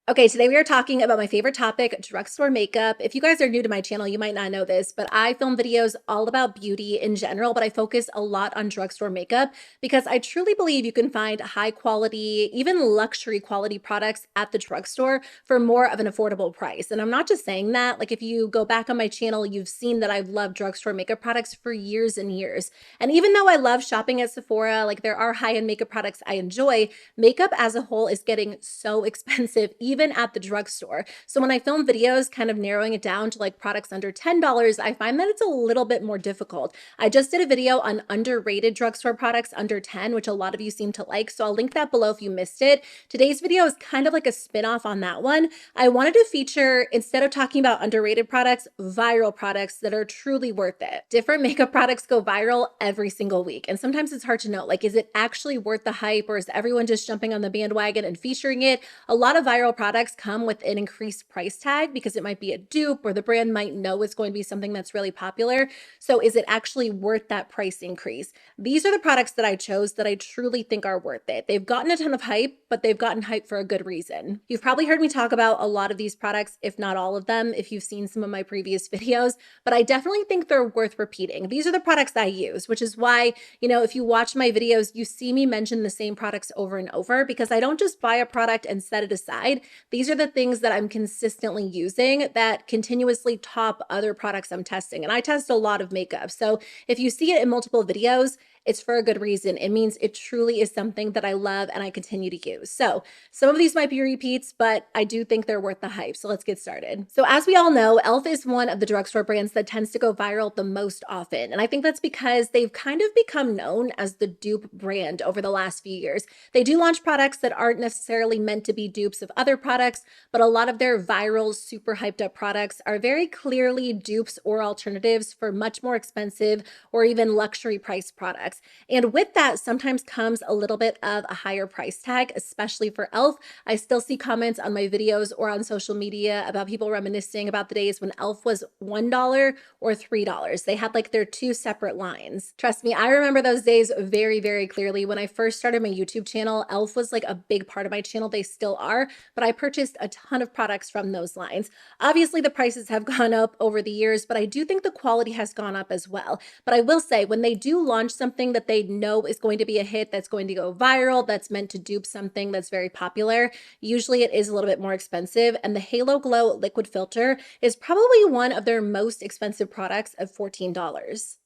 Okay, today we are talking about my favorite topic, drugstore makeup. If you guys are new to my channel, you might not know this, but I film videos all about beauty in general, but I focus a lot on drugstore makeup because I truly believe you can find high quality, even luxury quality products at the drugstore for more of an affordable price. And I'm not just saying that, like if you go back on my channel, you've seen that I've loved drugstore makeup products for years and years. And even though I love shopping at Sephora, like there are high-end makeup products I enjoy, makeup as a whole is getting so expensive, even at the drugstore. So when I film videos, kind of narrowing it down to like products under $10, I find that it's a little bit more difficult. I just did a video on underrated drugstore products under 10, which a lot of you seem to like. So I'll link that below if you missed it. Today's video is kind of like a spin-off on that one. I wanted to feature, instead of talking about underrated products, viral products that are truly worth it. Different makeup products go viral every single week. And sometimes it's hard to know, like, is it actually worth the hype, or is everyone just jumping on the bandwagon and featuring it? A lot of viral products come with an increased price tag because it might be a dupe, or the brand might know it's going to be something that's really popular. So is it actually worth that price increase? These are the products that I chose that I truly think are worth it. They've gotten a ton of hype, but they've gotten hype for a good reason. You've probably heard me talk about a lot of these products, if not all of them, if you've seen some of my previous videos, but I definitely think they're worth repeating. These are the products I use, which is why, if you watch my videos, you see me mention the same products over and over because I don't just buy a product and set it aside. These are the things that I'm consistently using that continuously top other products I'm testing. And I test a lot of makeup. So if you see it in multiple videos, it's for a good reason. It means it truly is something that I love and I continue to use. So some of these might be repeats, but I do think they're worth the hype. So let's get started. So as we all know, e.l.f. is one of the drugstore brands that tends to go viral the most often. And I think that's because they've kind of become known as the dupe brand over the last few years. They do launch products that aren't necessarily meant to be dupes of other products, but a lot of their viral, super hyped up products are very clearly dupes or alternatives for much more expensive or even luxury price products. And with that sometimes comes a little bit of a higher price tag, especially for e.l.f. I still see comments on my videos or on social media about people reminiscing about the days when e.l.f. was $1 or $3. They had like their two separate lines. Trust me, I remember those days very, very clearly. When I first started my YouTube channel, e.l.f. was like a big part of my channel. They still are, but I purchased a ton of products from those lines. Obviously, the prices have gone up over the years, but I do think the quality has gone up as well. But I will say, when they do launch something that they know is going to be a hit, that's going to go viral, that's meant to dupe something that's very popular, usually it is a little bit more expensive. And the Halo Glow liquid filter is probably one of their most expensive products at $14.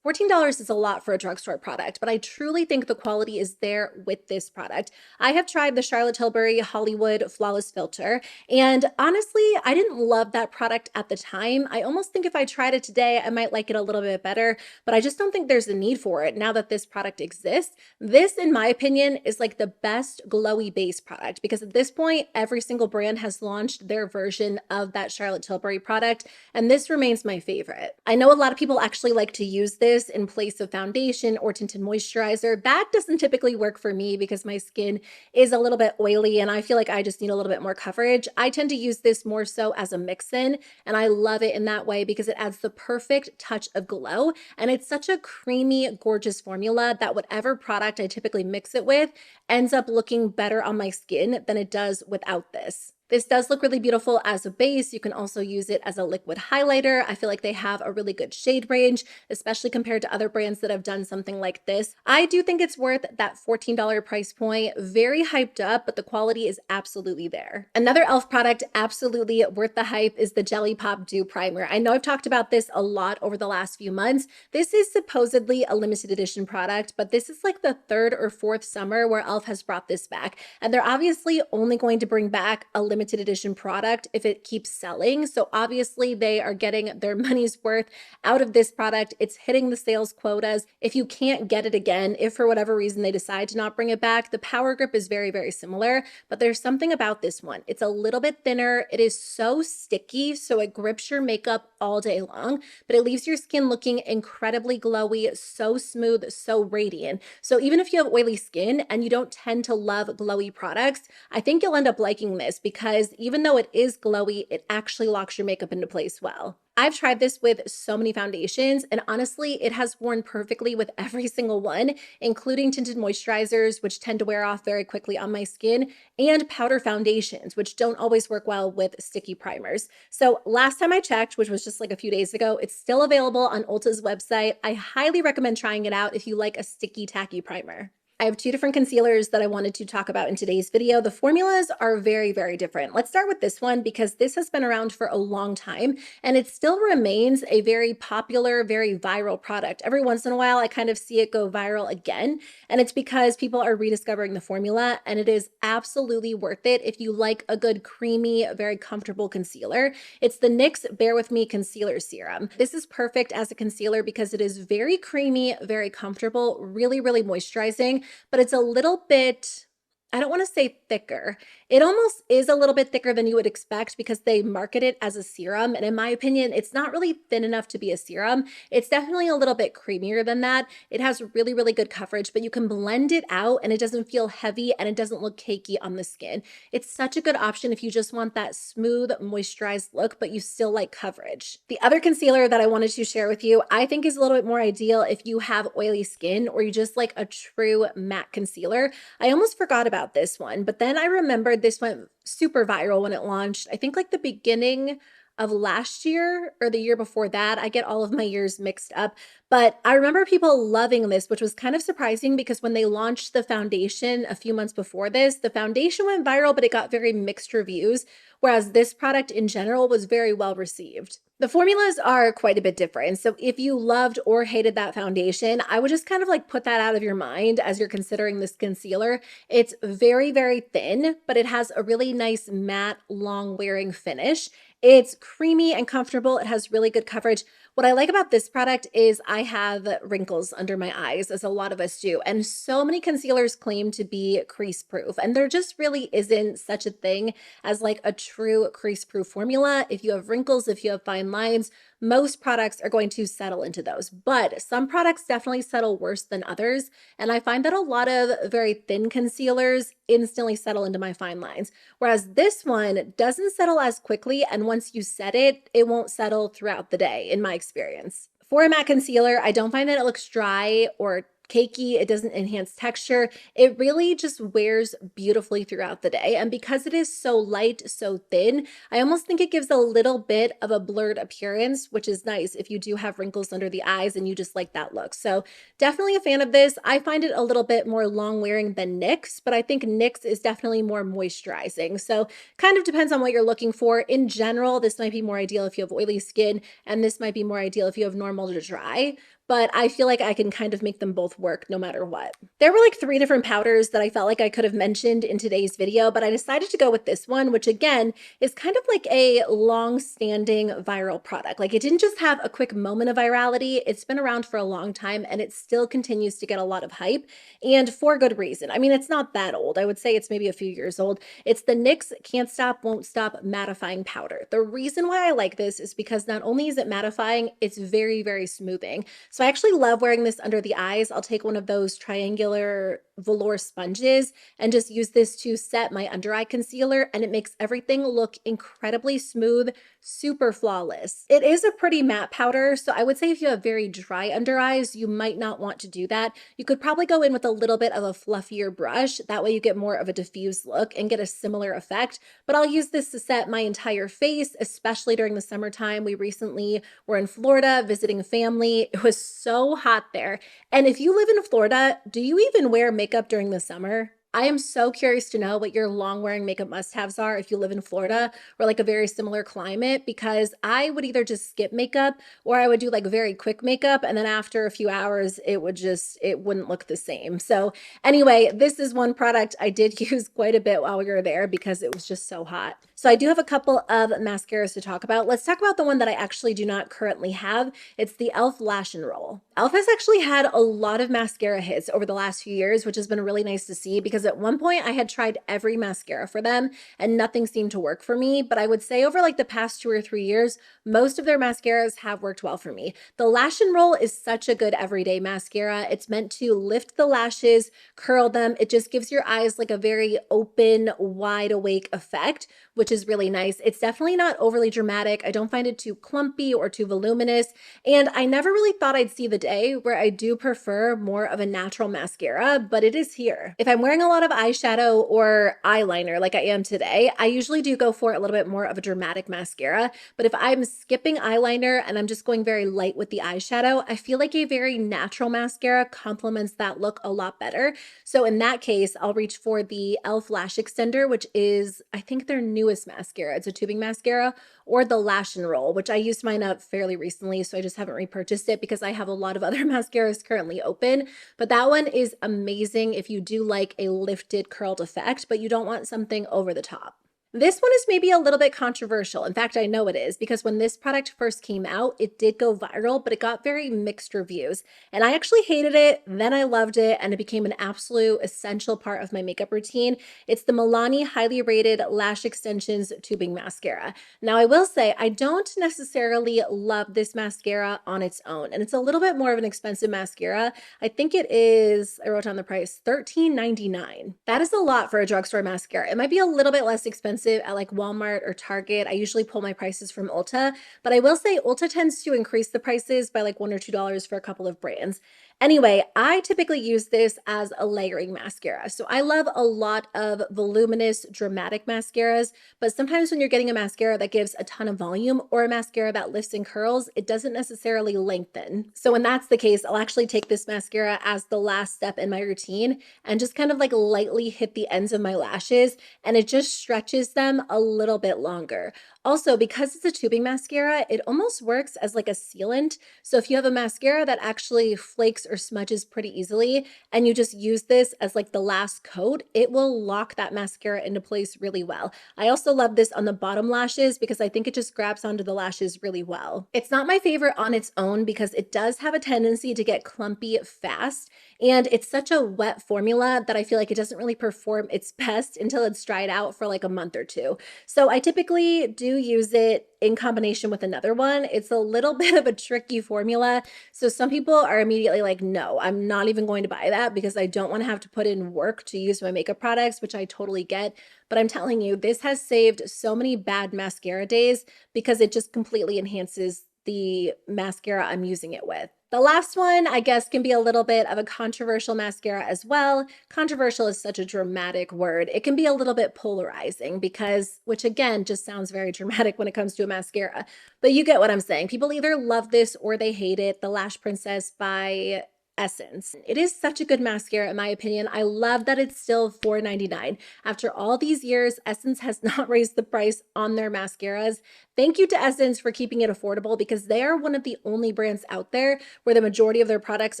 $14 is a lot for a drugstore product, but I truly think the quality is there with this product. I have tried the Charlotte Tilbury Hollywood Flawless Filter, and honestly, I didn't love that product at the time. I almost think if I tried it today, I might like it a little bit better, but I just don't think there's a need for it now that this product exists. This, in my opinion, is like the best glowy base product because at this point, every single brand has launched their version of that Charlotte Tilbury product, and this remains my favorite. I know a lot of people actually like to use this in place of foundation or tinted moisturizer. That doesn't typically work for me because my skin is a little bit oily and I feel like I just need a little bit more coverage. I tend to use this more so as a mix-in, and I love it in that way because it adds the perfect touch of glow, and it's such a creamy, gorgeous formula that whatever product I typically mix it with ends up looking better on my skin than it does without this. This does look really beautiful as a base. You can also use it as a liquid highlighter. I feel like they have a really good shade range, especially compared to other brands that have done something like this. I do think it's worth that $14 price point. Very hyped up, but the quality is absolutely there. Another e.l.f. product absolutely worth the hype is the Jelly Pop Dew Primer. I know I've talked about this a lot over the last few months. This is supposedly a limited edition product, but this is like the third or fourth summer where e.l.f. has brought this back. And they're obviously only going to bring back a limited edition product if it keeps selling. So obviously they are getting their money's worth out of this product. It's hitting the sales quotas. If you can't get it again, if for whatever reason they decide to not bring it back, the Power Grip is very, very similar, but there's something about this one. It's a little bit thinner. It is so sticky, so it grips your makeup all day long, but it leaves your skin looking incredibly glowy, so smooth, so radiant. So even if you have oily skin and you don't tend to love glowy products, I think you'll end up liking this because because even though it is glowy, it actually locks your makeup into place well. I've tried this with so many foundations, and honestly, it has worn perfectly with every single one, including tinted moisturizers, which tend to wear off very quickly on my skin, and powder foundations, which don't always work well with sticky primers. So last time I checked, which was just like a few days ago, it's still available on Ulta's website. I highly recommend trying it out if you like a sticky, tacky primer. I have two different concealers that I wanted to talk about in today's video. The formulas are very, very different. Let's start with this one because this has been around for a long time and it still remains a very popular, very viral product. Every once in a while, I kind of see it go viral again, and it's because people are rediscovering the formula, and it is absolutely worth it if you like a good, creamy, very comfortable concealer. It's the NYX Bare With Me Concealer Serum. This is perfect as a concealer because it is very creamy, very comfortable, really, really moisturizing, but it's a little bit, I don't want to say thicker. It almost is a little bit thicker than you would expect because they market it as a serum. And in my opinion, it's not really thin enough to be a serum. It's definitely a little bit creamier than that. It has really, really good coverage, but you can blend it out and it doesn't feel heavy and it doesn't look cakey on the skin. It's such a good option if you just want that smooth, moisturized look, but you still like coverage. The other concealer that I wanted to share with you, I think is a little bit more ideal if you have oily skin or you just like a true matte concealer. I almost forgot about this one, but then I remembered this went super viral when it launched. I think like the beginning of last year or the year before that. I get all of my years mixed up, but I remember people loving this, which was kind of surprising because when they launched the foundation a few months before this, the foundation went viral, but it got very mixed reviews, whereas this product in general was very well received. The formulas are quite a bit different. So if you loved or hated that foundation, I would just kind of like put that out of your mind as you're considering this concealer. It's very, very thin, but it has a really nice matte, long wearing finish. It's creamy and comfortable. It has really good coverage. What I like about this product is I have wrinkles under my eyes, as a lot of us do. And so many concealers claim to be crease proof, and there just really isn't such a thing as like a true crease proof formula. If you have wrinkles, if you have fine lines, most products are going to settle into those, but some products definitely settle worse than others. And I find that a lot of very thin concealers instantly settle into my fine lines, whereas this one doesn't settle as quickly. And once you set it, it won't settle throughout the day in my experience. For a matte concealer, I don't find that it looks dry or cakey. It doesn't enhance texture. It really just wears beautifully throughout the day. And because it is so light, so thin, I almost think it gives a little bit of a blurred appearance, which is nice if you do have wrinkles under the eyes and you just like that look. So definitely a fan of this. I find it a little bit more long wearing than NYX, but I think NYX is definitely more moisturizing. So kind of depends on what you're looking for. In general, this might be more ideal if you have oily skin, and this might be more ideal if you have normal to dry, but I feel like I can kind of make them both work no matter what. There were like 3 different powders that I felt like I could have mentioned in today's video, but I decided to go with this one, which again is kind of like a long-standing viral product. Like it didn't just have a quick moment of virality, it's been around for a long time and it still continues to get a lot of hype, and for good reason. I mean, it's not that old. I would say it's maybe a few years old. It's the NYX Can't Stop, Won't Stop Mattifying Powder. The reason why I like this is because not only is it mattifying, it's very, very smoothing. So I actually love wearing this under the eyes. I'll take one of those triangular velour sponges and just use this to set my under eye concealer, and it makes everything look incredibly smooth, super flawless. It is a pretty matte powder, so I would say if you have very dry under eyes, you might not want to do that. You could probably go in with a little bit of a fluffier brush. That way you get more of a diffused look and get a similar effect. But I'll use this to set my entire face, especially during the summertime. We recently were in Florida visiting family. It was so hot there. And if you live in Florida, do you even wear makeup during the summer? I am so curious to know what your long wearing makeup must-haves are if you live in Florida or like a very similar climate, because I would either just skip makeup or I would do like very quick makeup, and then after a few hours it wouldn't look the same. So anyway, this is one product I did use quite a bit while we were there because it was just so hot. So I do have a couple of mascaras to talk about. Let's talk about the one that I actually do not currently have. It's the e.l.f. Lash and Roll. e.l.f. has actually had a lot of mascara hits over the last few years, which has been really nice to see because because at one point I had tried every mascara for them and nothing seemed to work for me. But I would say over like the past 2 or 3 years, most of their mascaras have worked well for me. The Lash and Roll is such a good everyday mascara. It's meant to lift the lashes, curl them. It just gives your eyes like a very open, wide awake effect, which is really nice. It's definitely not overly dramatic. I don't find it too clumpy or too voluminous. And I never really thought I'd see the day where I do prefer more of a natural mascara, but it is here. If I'm wearing a lot of eyeshadow or eyeliner like I am today, I usually do go for a little bit more of a dramatic mascara. But if I'm skipping eyeliner and I'm just going very light with the eyeshadow, I feel like a very natural mascara complements that look a lot better. So in that case, I'll reach for the e.l.f. Lash Extender, which is, I think, their newest mascara. It's a tubing mascara, or the Lash and Roll, which I used mine up fairly recently, so I just haven't repurchased it because I have a lot of other mascaras currently open. But that one is amazing if you do like a lifted curled effect, but you don't want something over the top. This one is maybe a little bit controversial. In fact, I know it is because when this product first came out, it did go viral, but it got very mixed reviews. And I actually hated it, then I loved it, and it became an absolute essential part of my makeup routine. It's the Milani Highly Rated Lash Extensions Tubing Mascara. Now, I will say I don't necessarily love this mascara on its own, and it's a little bit more of an expensive mascara. I think it is, I wrote down the price, $13.99. That is a lot for a drugstore mascara. It might be a little bit less expensive at like Walmart or Target. I usually pull my prices from Ulta, but I will say Ulta tends to increase the prices by like $1 or $2 for a couple of brands. Anyway, I typically use this as a layering mascara. So I love a lot of voluminous, dramatic mascaras, but sometimes when you're getting a mascara that gives a ton of volume or a mascara that lifts and curls, it doesn't necessarily lengthen. So when that's the case, I'll actually take this mascara as the last step in my routine and just kind of like lightly hit the ends of my lashes, and it just stretches them a little bit longer. Also, because it's a tubing mascara, it almost works as like a sealant. So if you have a mascara that actually flakes or smudges pretty easily and you just use this as like the last coat, it will lock that mascara into place really well. I also love this on the bottom lashes because I think it just grabs onto the lashes really well. It's not my favorite on its own because it does have a tendency to get clumpy fast, and it's such a wet formula that I feel like it doesn't really perform its best until it's dried out for like a month or two. So I typically do use it in combination with another one. It's a little bit of a tricky formula. So some people are immediately like, no, I'm not even going to buy that because I don't want to have to put in work to use my makeup products, which I totally get. But I'm telling you, this has saved so many bad mascara days because it just completely enhances the mascara I'm using it with. The last one, I guess, can be a little bit of a controversial mascara as well. Controversial is such a dramatic word. It can be a little bit polarizing because, which again, just sounds very dramatic when it comes to a mascara. But you get what I'm saying. People either love this or they hate it. The Lash Princess by Essence. It is such a good mascara in my opinion. I love that it's still $4.99. After all these years, Essence has not raised the price on their mascaras. Thank you to Essence for keeping it affordable because they are one of the only brands out there where the majority of their products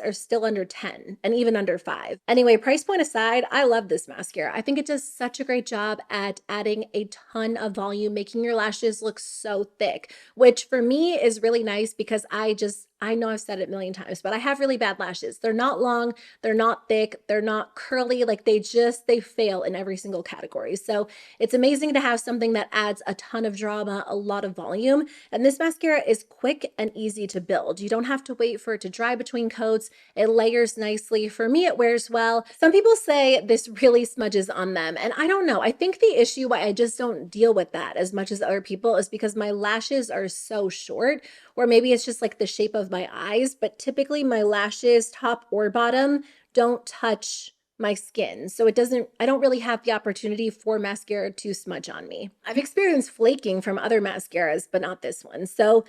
are still under 10 and even under 5. Anyway, price point aside, I love this mascara. I think it does such a great job at adding a ton of volume, making your lashes look so thick, which for me is really nice because I know I've said it a million times, but I have really bad lashes. They're not long, they're not thick, they're not curly, like they fail in every single category. So it's amazing to have something that adds a ton of drama, a lot of volume. And this mascara is quick and easy to build. You don't have to wait for it to dry between coats. It layers nicely. For me, it wears well. Some people say this really smudges on them. And I don't know. I think the issue why I just don't deal with that as much as other people is because my lashes are so short, or maybe it's just like the shape of my eyes, but typically my lashes, top or bottom, don't touch my skin. So I don't really have the opportunity for mascara to smudge on me. I've experienced flaking from other mascaras, but not this one. So,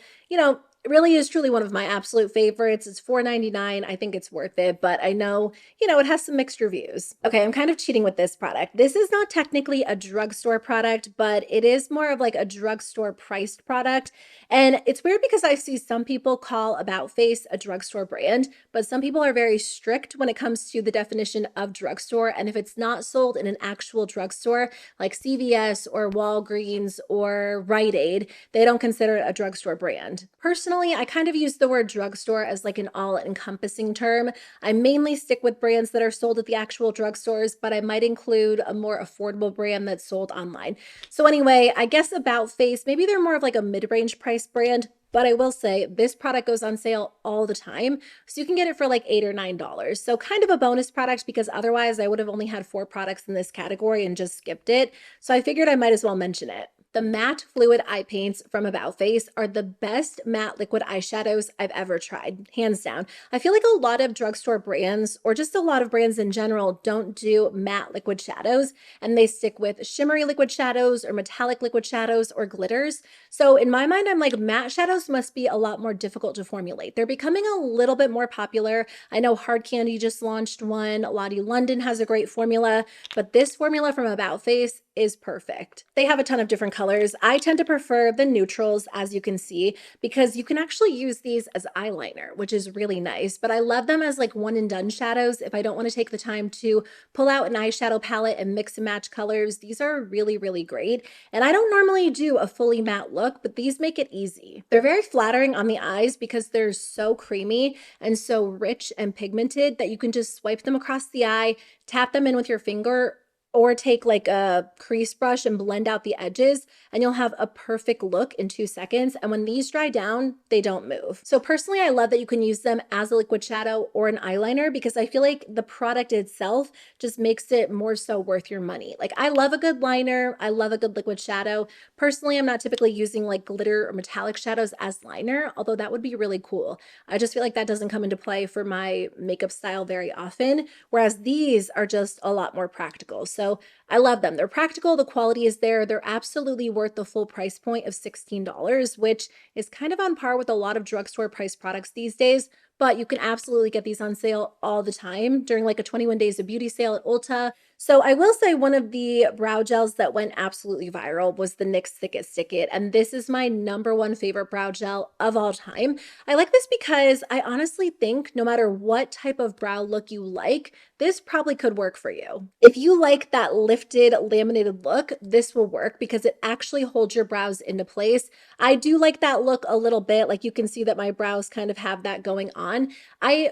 it really is truly one of my absolute favorites. It's $4.99. I think it's worth it, but I know, it has some mixed reviews. Okay, I'm kind of cheating with this product. This is not technically a drugstore product, but it is more of like a drugstore priced product. And it's weird because I see some people call About Face a drugstore brand, but some people are very strict when it comes to the definition of drugstore. And if it's not sold in an actual drugstore like CVS or Walgreens or Rite Aid, they don't consider it a drugstore brand. Personally, Personally, I kind of use the word drugstore as like an all-encompassing term. I mainly stick with brands that are sold at the actual drugstores, but I might include a more affordable brand that's sold online. So anyway, I guess About Face, maybe they're more of like a mid-range price brand, but I will say this product goes on sale all the time. So you can get it for like $8 or $9. So kind of a bonus product because otherwise I would have only had 4 products in this category and just skipped it. So I figured I might as well mention it. The matte fluid eye paints from About Face are the best matte liquid eyeshadows I've ever tried, hands down. I feel like a lot of drugstore brands, or just a lot of brands in general, don't do matte liquid shadows, and they stick with shimmery liquid shadows or metallic liquid shadows or glitters. So in my mind, I'm like, matte shadows must be a lot more difficult to formulate. They're becoming a little bit more popular. I know Hard Candy just launched one. Lottie London has a great formula, but this formula from About Face is perfect. They have a ton of different colors. I tend to prefer the neutrals, as you can see, because you can actually use these as eyeliner, which is really nice, but I love them as like one and done shadows. If I don't want to take the time to pull out an eyeshadow palette and mix and match colors, these are really, really great. And I don't normally do a fully matte look, but these make it easy. They're very flattering on the eyes because they're so creamy and so rich and pigmented that you can just swipe them across the eye, tap them in with your finger, or take like a crease brush and blend out the edges, and you'll have a perfect look in 2 seconds. And when these dry down, they don't move. So personally, I love that you can use them as a liquid shadow or an eyeliner because I feel like the product itself just makes it more so worth your money. Like, I love a good liner. I love a good liquid shadow. Personally, I'm not typically using like glitter or metallic shadows as liner, although that would be really cool. I just feel like that doesn't come into play for my makeup style very often, whereas these are just a lot more practical. So I love them. They're practical. The quality is there. They're absolutely worth the full price point of $16, which is kind of on par with a lot of drugstore price products these days. But you can absolutely get these on sale all the time during like a 21 days of beauty sale at Ulta. So I will say one of the brow gels that went absolutely viral was the NYX Thick It Stick It. And this is my #1 favorite brow gel of all time. I like this because I honestly think no matter what type of brow look you like, this probably could work for you. If you like that lifted laminated look, this will work because it actually holds your brows into place. I do like that look a little bit. Like, you can see that my brows kind of have that going on.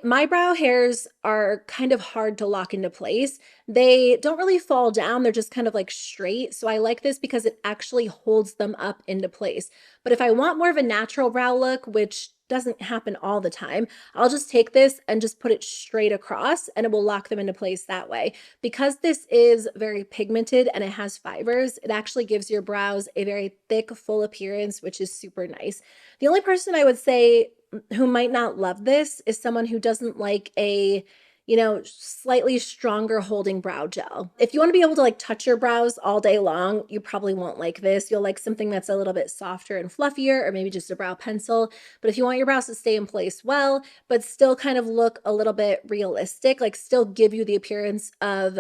My brow hairs are kind of hard to lock into place. They don't really fall down. They're just kind of like straight. So I like this because it actually holds them up into place. But if I want more of a natural brow look, which doesn't happen all the time, I'll just take this and just put it straight across and it will lock them into place that way. Because this is very pigmented and it has fibers, it actually gives your brows a very thick, full appearance, which is super nice. The only person I would say who might not love this is someone who doesn't like a slightly stronger holding brow gel. If you want to be able to like touch your brows all day long, you probably won't like this. You'll like something that's a little bit softer and fluffier, or maybe just a brow pencil. But if you want your brows to stay in place well, but still kind of look a little bit realistic, like still give you the appearance of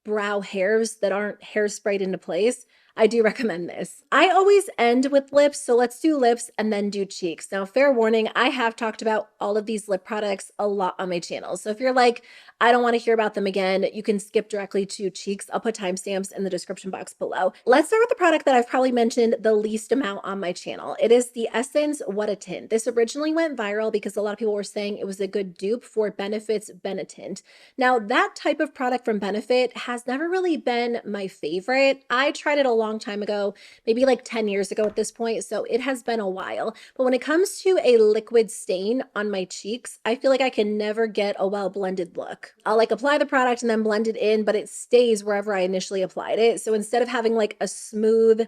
brow hairs that aren't hairsprayed into place, I do recommend this. I always end with lips, so let's do lips and then do cheeks. Now, fair warning, I have talked about all of these lip products a lot on my channel. So if you're like, I don't want to hear about them again, you can skip directly to cheeks. I'll put timestamps in the description box below. Let's start with the product that I've probably mentioned the least amount on my channel. It is the Essence What a Tint. This originally went viral because a lot of people were saying it was a good dupe for Benefit's Benetint. Now, that type of product from Benefit has never really been my favorite. I tried it a long time ago, maybe like 10 years ago at this point, so it has been a while. But when it comes to a liquid stain on my cheeks, I feel like I can never get a well-blended look. I'll like apply the product and then blend it in, but it stays wherever I initially applied it. So instead of having like a smooth,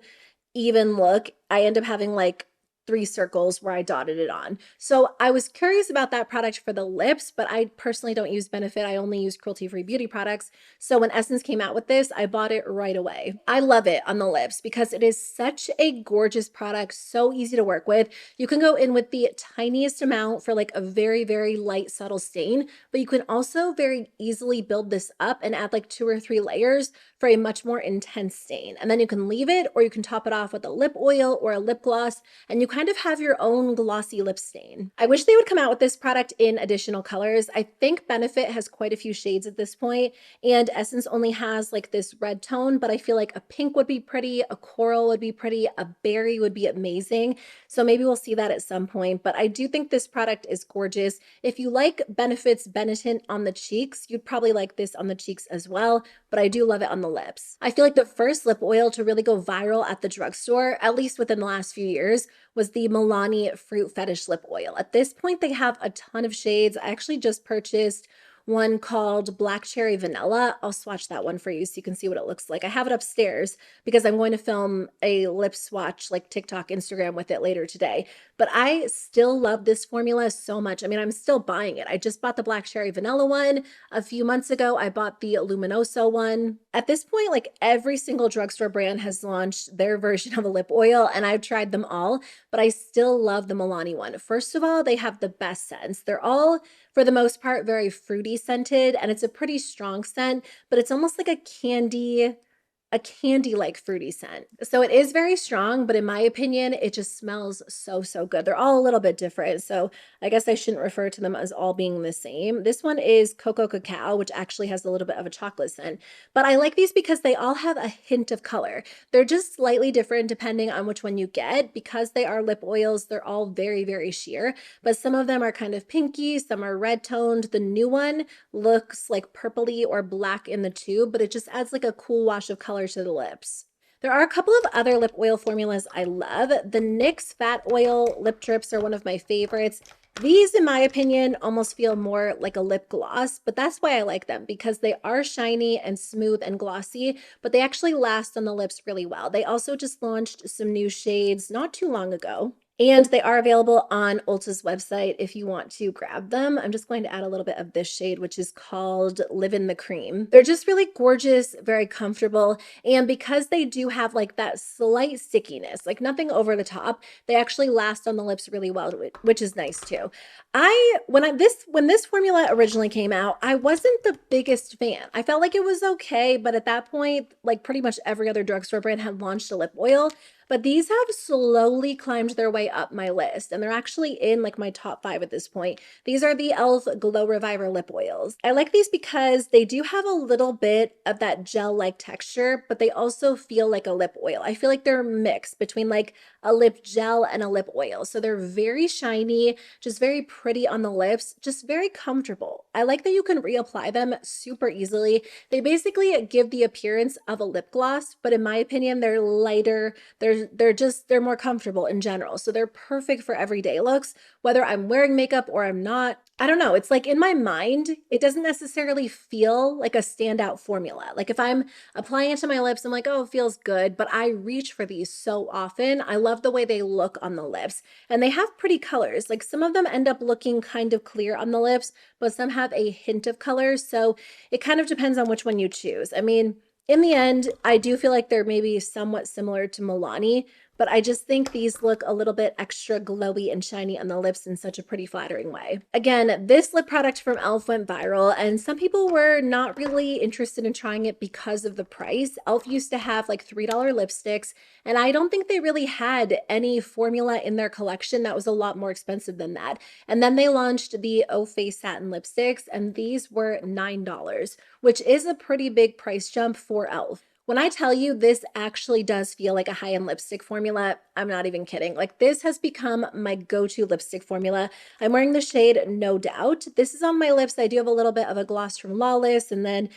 even look, I end up having like 3 circles where I dotted it on. So I was curious about that product for the lips, but I personally don't use Benefit. I only use cruelty-free beauty products. So when Essence came out with this, I bought it right away. I love it on the lips because it is such a gorgeous product, so easy to work with. You can go in with the tiniest amount for like a very, very light, subtle stain, but you can also very easily build this up and add like 2 or 3 layers for a much more intense stain. And then you can leave it or you can top it off with a lip oil or a lip gloss, and you kind of have your own glossy lip stain. I wish they would come out with this product in additional colors. I think Benefit has quite a few shades at this point, and Essence only has like this red tone, but I feel like a pink would be pretty, a coral would be pretty, a berry would be amazing. So maybe we'll see that at some point, but I do think this product is gorgeous. If you like Benefit's Benetint on the cheeks, you'd probably like this on the cheeks as well, but I do love it on the lips. I feel like the first lip oil to really go viral at the drugstore, at least within the last few years, was the Milani Fruit Fetish Lip Oil. At this point, they have a ton of shades. I actually just purchased one called Black Cherry Vanilla. I'll swatch that one for you so you can see what it looks like. I have it upstairs because I'm going to film a lip swatch like TikTok, Instagram with it later today. But I still love this formula so much. I mean, I'm still buying it. I just bought the Black Cherry Vanilla one. A few months ago, I bought the Luminoso one. At this point, like every single drugstore brand has launched their version of a lip oil, and I've tried them all, but I still love the Milani one. First of all, they have the best scents. They're all, for the most part, very fruity scented, and it's a pretty strong scent, but it's almost like a candy-like fruity scent. So it is very strong, but in my opinion, it just smells so, so good. They're all a little bit different, so I guess I shouldn't refer to them as all being the same. This one is Cocoa Cacao, which actually has a little bit of a chocolate scent, but I like these because they all have a hint of color. They're just slightly different depending on which one you get. Because they are lip oils, they're all very, very sheer, but some of them are kind of pinky, some are red toned. The new one looks like purpley or black in the tube, but it just adds like a cool wash of color to the lips. There are a couple of other lip oil formulas I love. The NYX Fat Oil Lip Drips are one of my favorites. These, in my opinion, almost feel more like a lip gloss, but that's why I like them, because they are shiny and smooth and glossy, but they actually last on the lips really well. They also just launched some new shades not too long ago, and they are available on Ulta's website if you want to grab them. I'm just going to add a little bit of this shade, which is called Live in the Cream. They're just really gorgeous, very comfortable, and because they do have like that slight stickiness, like nothing over the top, they actually last on the lips really well, which is nice too. When this formula originally came out, I wasn't the biggest fan. I felt like it was okay, but at that point, like pretty much every other drugstore brand had launched a lip oil. But these have slowly climbed their way up my list, and they're actually in like my top 5 at this point. These are the e.l.f. Glow Reviver lip oils. I like these because they do have a little bit of that gel-like texture, but they also feel like a lip oil. I feel like they're mixed between like a lip gel and a lip oil. So they're very shiny, just very pretty on the lips, just very comfortable. I like that you can reapply them super easily. They basically give the appearance of a lip gloss, but in my opinion, they're lighter, they're more comfortable in general. So they're perfect for everyday looks, whether I'm wearing makeup or I'm not. I don't know. It's like in my mind, it doesn't necessarily feel like a standout formula. Like if I'm applying it to my lips, I'm like, oh, it feels good, but I reach for these so often. I love the way they look on the lips, and they have pretty colors. Like some of them end up looking kind of clear on the lips, but some have a hint of color. So it kind of depends on which one you choose. I mean, in the end, I do feel like they're maybe somewhat similar to Milani, but I just think these look a little bit extra glowy and shiny on the lips in such a pretty flattering way. Again, this lip product from e.l.f. went viral, and some people were not really interested in trying it because of the price. e.l.f. used to have like $3 lipsticks, and I don't think they really had any formula in their collection that was a lot more expensive than that. And then they launched the Face Satin Lipsticks, and these were $9, which is a pretty big price jump for e.l.f. When I tell you this actually does feel like a high-end lipstick formula, I'm not even kidding. Like this has become my go-to lipstick formula. I'm wearing the shade No Doubt. This is on my lips. I do have a little bit of a gloss from Lawless, and then,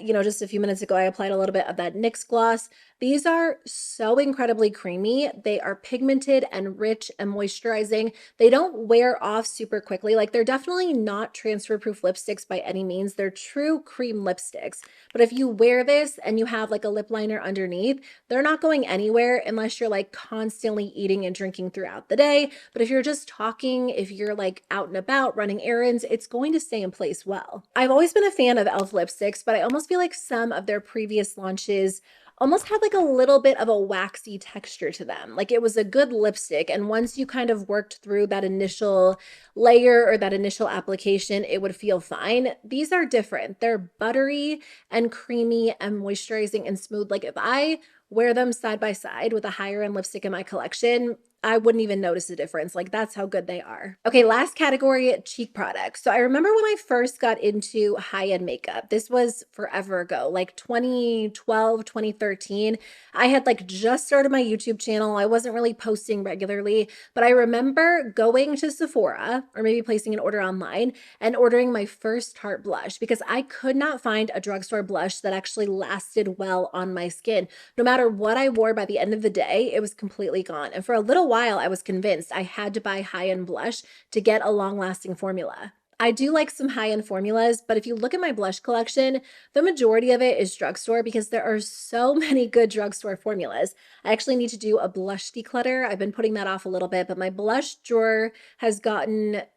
just a few minutes ago, I applied a little bit of that NYX gloss. These are so incredibly creamy. They are pigmented and rich and moisturizing. They don't wear off super quickly. Like they're definitely not transfer-proof lipsticks by any means. They're true cream lipsticks. But if you wear this and you have like a lip liner underneath, they're not going anywhere unless you're like constantly eating and drinking throughout the day. But if you're just talking, if you're like out and about running errands, it's going to stay in place well. I've always been a fan of e.l.f. lipsticks, but I almost feel like some of their previous launches almost had like a little bit of a waxy texture to them. Like it was a good lipstick, and once you kind of worked through that initial layer or that initial application, it would feel fine. These are different. They're buttery and creamy and moisturizing and smooth. Like if I wear them side by side with a higher end lipstick in my collection, I wouldn't even notice a difference. Like, that's how good they are. Okay, last category, cheek products. So I remember when I first got into high-end makeup, this was forever ago, like 2012, 2013. I had like just started my YouTube channel. I wasn't really posting regularly, but I remember going to Sephora or maybe placing an order online and ordering my first Tarte blush because I could not find a drugstore blush that actually lasted well on my skin. No matter what I wore, by the end of the day, it was completely gone. And for a little while, I was convinced I had to buy high-end blush to get a long-lasting formula. I do like some high-end formulas, but if you look at my blush collection, the majority of it is drugstore because there are so many good drugstore formulas. I actually need to do a blush declutter. I've been putting that off a little bit, but my blush drawer has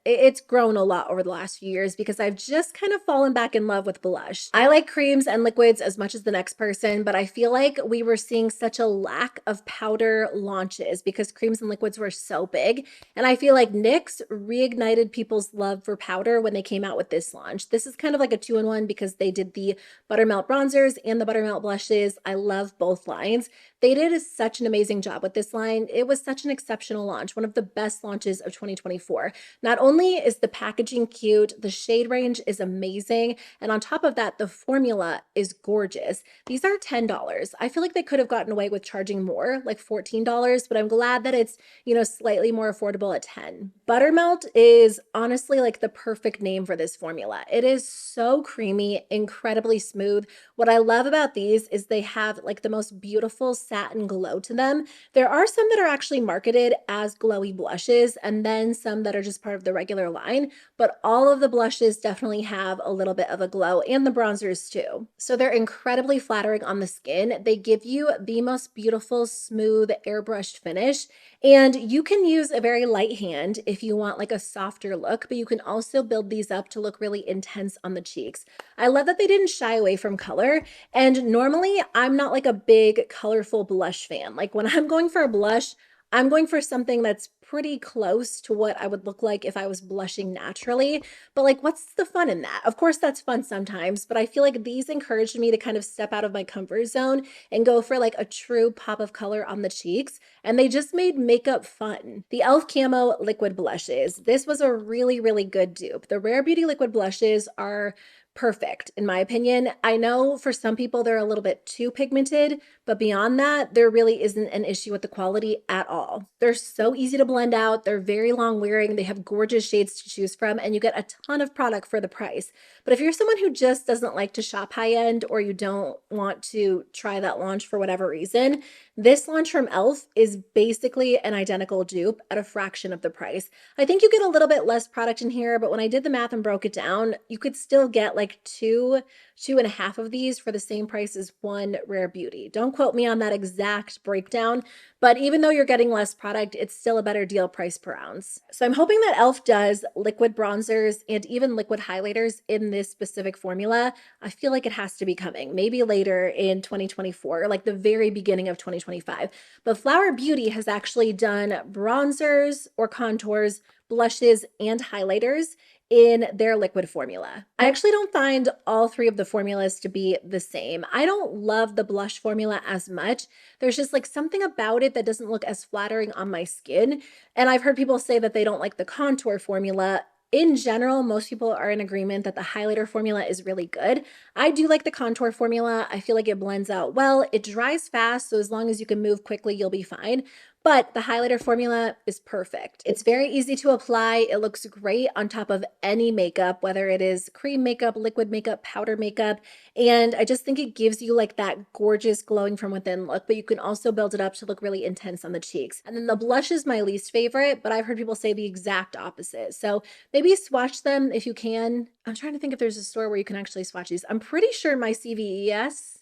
it's grown a lot over the last few years because I've just kind of fallen back in love with blush. I like creams and liquids as much as the next person, but I feel like we were seeing such a lack of powder launches because creams and liquids were so big. And I feel like NYX reignited people's love for powder when they came out with this launch. This is kind of like a two-in-one because they did the Buttermelt bronzers and the Buttermelt blushes. I love both lines. They did such an amazing job with this line. It was such an exceptional launch, one of the best launches of 2024. Not only is the packaging cute, the shade range is amazing, and on top of that, the formula is gorgeous. These are $10. I feel like they could have gotten away with charging more, like $14, but I'm glad that it's, slightly more affordable at $10. Buttermelt is honestly like the perfect name for this formula. It is so creamy, incredibly smooth. What I love about these is they have like the most beautiful satin glow to them. There are some that are actually marketed as glowy blushes and then some that are just part of the regular line, but all of the blushes definitely have a little bit of a glow and the bronzers too. So they're incredibly flattering on the skin. They give you the most beautiful, smooth, airbrushed finish. And you can use a very light hand if you want like a softer look, but you can also build these up to look really intense on the cheeks. I love that they didn't shy away from color. And normally I'm not like a big colorful blush fan. Like when I'm going for a blush, I'm going for something that's pretty close to what I would look like if I was blushing naturally. But like, what's the fun in that? Of course, that's fun sometimes, but I feel like these encouraged me to kind of step out of my comfort zone and go for like a true pop of color on the cheeks. And they just made makeup fun. The e.l.f. Camo Liquid Blushes. This was a really, really good dupe. The Rare Beauty Liquid Blushes are perfect in my opinion. I know for some people they're a little bit too pigmented, but beyond that, there really isn't an issue with the quality at all. They're so easy to blend out. They're very long wearing. They have gorgeous shades to choose from, and you get a ton of product for the price. But if you're someone who just doesn't like to shop high end or you don't want to try that launch for whatever reason, this launch from e.l.f. is basically an identical dupe at a fraction of the price. I think you get a little bit less product in here, but when I did the math and broke it down, you could still get like two and a half of these for the same price as one Rare Beauty. Don't quote me on that exact breakdown, but even though you're getting less product, it's still a better deal price per ounce. So I'm hoping that e.l.f. does liquid bronzers and even liquid highlighters in this specific formula. I feel like it has to be coming, maybe later in 2024, or like the very beginning of 2025. But Flower Beauty has actually done bronzers or contours, blushes, and highlighters in their liquid formula. I actually don't find all three of the formulas to be the same. I don't love the blush formula as much. There's just like something about it that doesn't look as flattering on my skin. And I've heard people say that they don't like the contour formula. In general, most people are in agreement that the highlighter formula is really good. I do like the contour formula. I feel like it blends out well. It dries fast, so as long as you can move quickly, you'll be fine. But the highlighter formula is perfect. It's very easy to apply. It looks great on top of any makeup, whether it is cream makeup, liquid makeup, powder makeup. And I just think it gives you like that gorgeous glowing from within look, but you can also build it up to look really intense on the cheeks. And then the blush is my least favorite, but I've heard people say the exact opposite. So maybe swatch them if you can. I'm trying to think if there's a store where you can actually swatch these. I'm pretty sure my CVES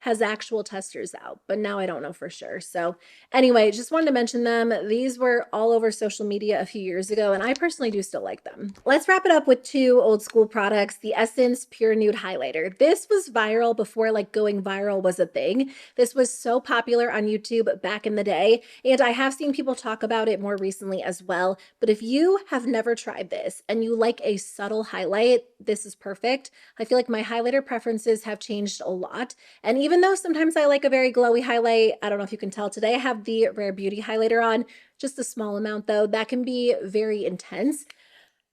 has actual testers out, but now I don't know for sure. So anyway, just wanted to mention them. These were all over social media a few years ago, and I personally do still like them. Let's wrap it up with two old school products, the Essence Pure Nude Highlighter. This was viral before like going viral was a thing. This was so popular on YouTube back in the day, and I have seen people talk about it more recently as well. But if you have never tried this and you like a subtle highlight, this is perfect. I feel like my highlighter preferences have changed a lot, and even even though sometimes I like a very glowy highlight, I don't know if you can tell today, I have the Rare Beauty highlighter on, just a small amount though, that can be very intense.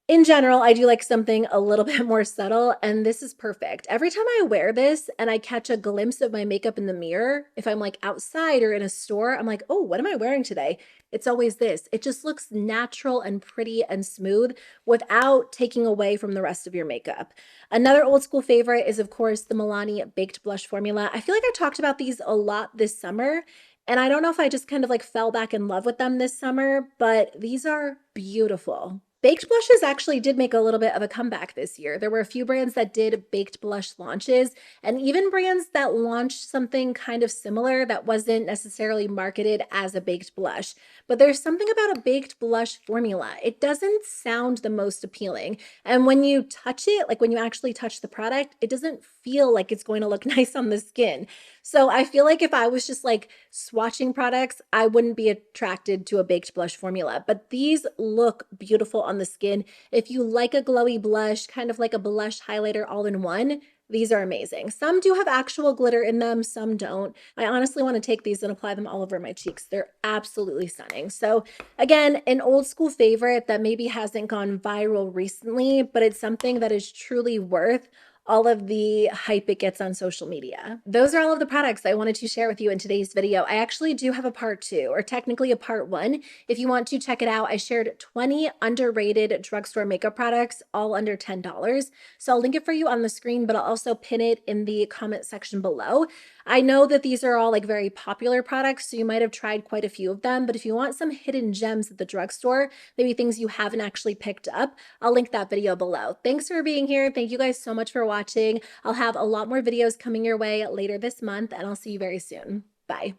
In general, I do like something a little bit more subtle, and this is perfect. Every time I wear this and I catch a glimpse of my makeup in the mirror, if I'm like outside or in a store, I'm like, oh, what am I wearing today? It's always this. It just looks natural and pretty and smooth without taking away from the rest of your makeup. Another old school favorite is, of course, the Milani Baked Blush formula. I feel like I talked about these a lot this summer, and I don't know if I just kind of like fell back in love with them this summer, but these are beautiful. Baked blushes actually did make a little bit of a comeback this year. There were a few brands that did baked blush launches, and even brands that launched something kind of similar that wasn't necessarily marketed as a baked blush. But there's something about a baked blush formula. It doesn't sound the most appealing. And when you touch it, like when you actually touch the product, it doesn't feel like it's going to look nice on the skin. So I feel like if I was just like swatching products, I wouldn't be attracted to a baked blush formula. But these look beautiful on the skin. If you like a glowy blush, kind of like a blush highlighter all in one, these are amazing. Some do have actual glitter in them, some don't. I honestly want to take these and apply them all over my cheeks. They're absolutely stunning. So again, an old school favorite that maybe hasn't gone viral recently, but it's something that is truly worth all of the hype it gets on social media. Those are all of the products I wanted to share with you in today's video. I actually do have a part 2, or technically a part 1. If you want to check it out, I shared 20 underrated drugstore makeup products, all under $10. So I'll link it for you on the screen, but I'll also pin it in the comment section below. I know that these are all like very popular products, so you might have tried quite a few of them, but if you want some hidden gems at the drugstore, maybe things you haven't actually picked up, I'll link that video below. Thanks for being here. Thank you guys so much for watching. I'll have a lot more videos coming your way later this month, and I'll see you very soon. Bye.